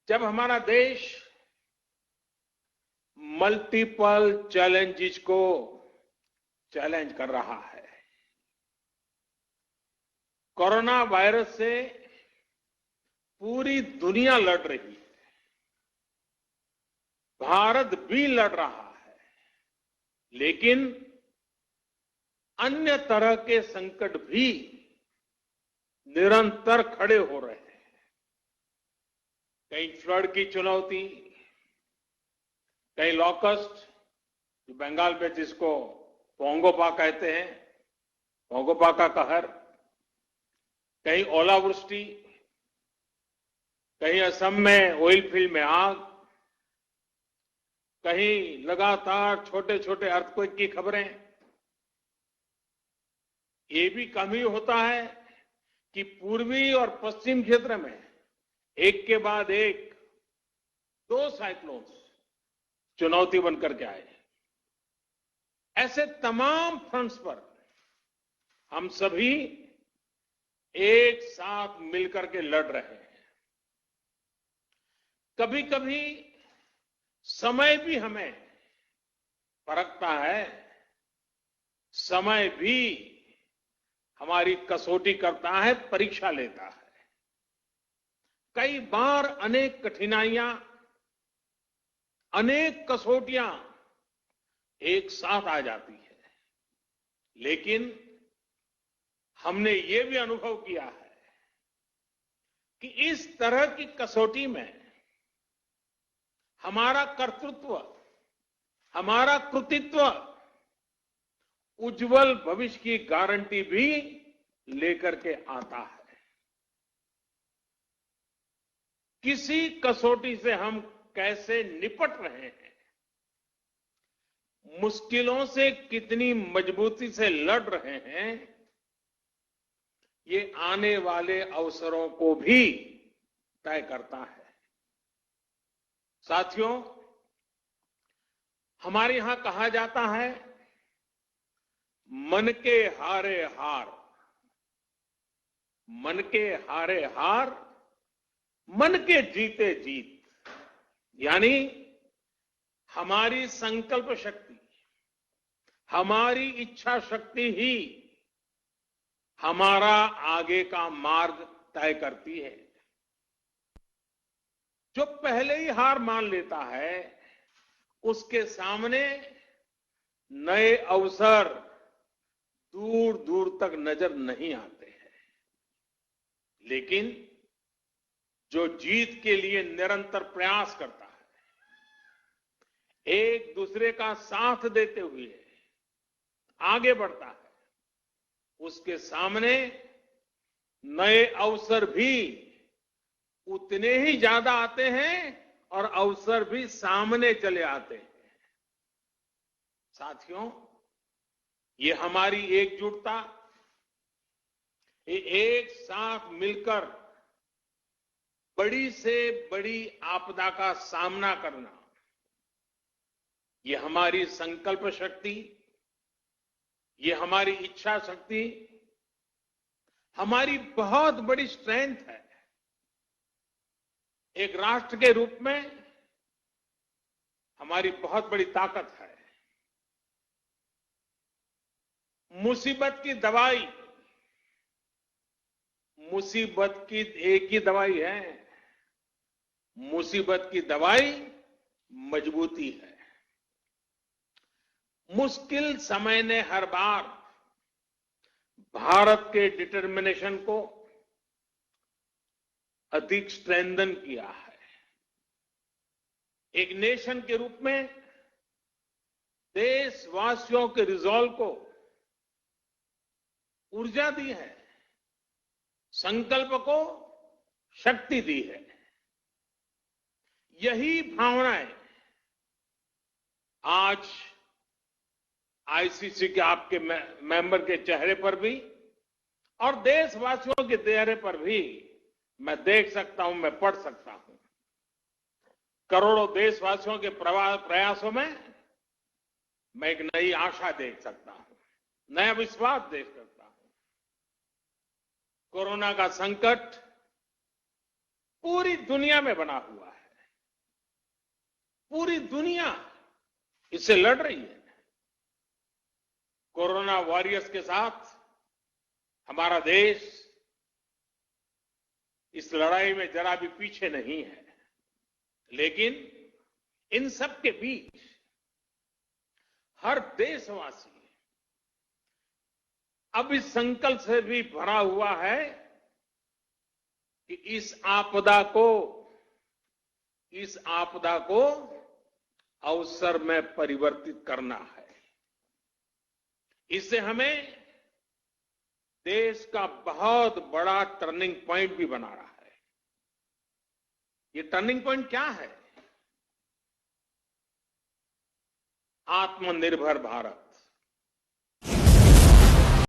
जब हमारा देश मल्टीपल चैलेंजेस को चैलेंज कर रहा है, कोरोना वायरस से पूरी दुनिया लड़ रही है, भारत भी लड़ रहा है, लेकिन अन्य तरह के संकट भी निरंतर खड़े हो रहे हैं। कहीं फ्लड की चुनौती, कहीं लॉकस्ट, जो बंगाल में जिसको पोंगोपा कहते हैं, पोंगोपा का कहर, कहीं ओलावृष्टि, कहीं असम में ऑयल फील्ड में आग, कहीं लगातार छोटे छोटे अर्थक्वेक की खबरें। ये भी कम ही होता है कि पूर्वी और पश्चिम क्षेत्र में एक के बाद एक 2 साइक्लोन चुनौती बनकर के आए। ऐसे तमाम फ्रंट्स पर हम सभी एक साथ मिलकर के लड़ रहे हैं। कभी कभी समय भी हमें परखता है, समय भी हमारी कसौटी करता है, परीक्षा लेता है। कई बार अनेक कठिनाइयां, अनेक कसौटियां एक साथ आ जाती है, लेकिन हमने ये भी अनुभव किया है कि इस तरह की कसौटी में हमारा कर्तृत्व, हमारा कृतित्व उज्जवल भविष्य की गारंटी भी लेकर के आता है। किसी कसौटी से हम कैसे निपट रहे हैं, मुश्किलों से कितनी मजबूती से लड़ रहे हैं, ये आने वाले अवसरों को भी तय करता है। साथियों, हमारे यहां कहा जाता है, मन के हारे हार, मन के हारे हार, मन के जीते जीत। यानी हमारी संकल्प शक्ति, हमारी इच्छा शक्ति ही हमारा आगे का मार्ग तय करती है। जो पहले ही हार मान लेता है, उसके सामने नए अवसर दूर दूर तक नजर नहीं आते हैं। लेकिन जो जीत के लिए निरंतर प्रयास करता है, एक दूसरे का साथ देते हुए आगे बढ़ता है, उसके सामने नए अवसर भी उतने ही ज्यादा आते हैं और अवसर भी सामने चले आते हैं। साथियों, ये हमारी एकजुटता, ये एक साथ मिलकर बड़ी से बड़ी आपदा का सामना करना, ये हमारी संकल्प शक्ति, ये हमारी इच्छा शक्ति, हमारी बहुत बड़ी स्ट्रेंथ है। एक राष्ट्र के रूप में हमारी बहुत बड़ी ताकत है। मुसीबत की दवाई, मुसीबत की एक ही दवाई है, मुसीबत की दवाई मजबूती है। मुश्किल समय ने हर बार भारत के डिटर्मिनेशन को अधिक स्ट्रेंथन किया है। एक नेशन के रूप में देशवासियों के रिजॉल्व को ऊर्जा दी है, संकल्प को शक्ति दी है। यही भावनाएं आज आईसीसी के आपके मेंबर के चेहरे पर भी और देशवासियों के चेहरे पर भी मैं देख सकता हूं, मैं पढ़ सकता हूं। करोड़ों देशवासियों के प्रयासों में मैं एक नई आशा देख सकता हूं, नया विश्वास देख सकता हूं। कोरोना का संकट पूरी दुनिया में बना हुआ है। पूरी दुनिया इससे लड़ रही है। कोरोना वॉरियर्स के साथ हमारा देश इस लड़ाई में जरा भी पीछे नहीं है। लेकिन इन सब के बीच हर देशवासी अब इस संकल्प से भी भरा हुआ है कि इस आपदा को अवसर में परिवर्तित करना है। इससे हमें देश का बहुत बड़ा टर्निंग पॉइंट भी बना रहा है। ये टर्निंग पॉइंट क्या है? आत्मनिर्भर भारत।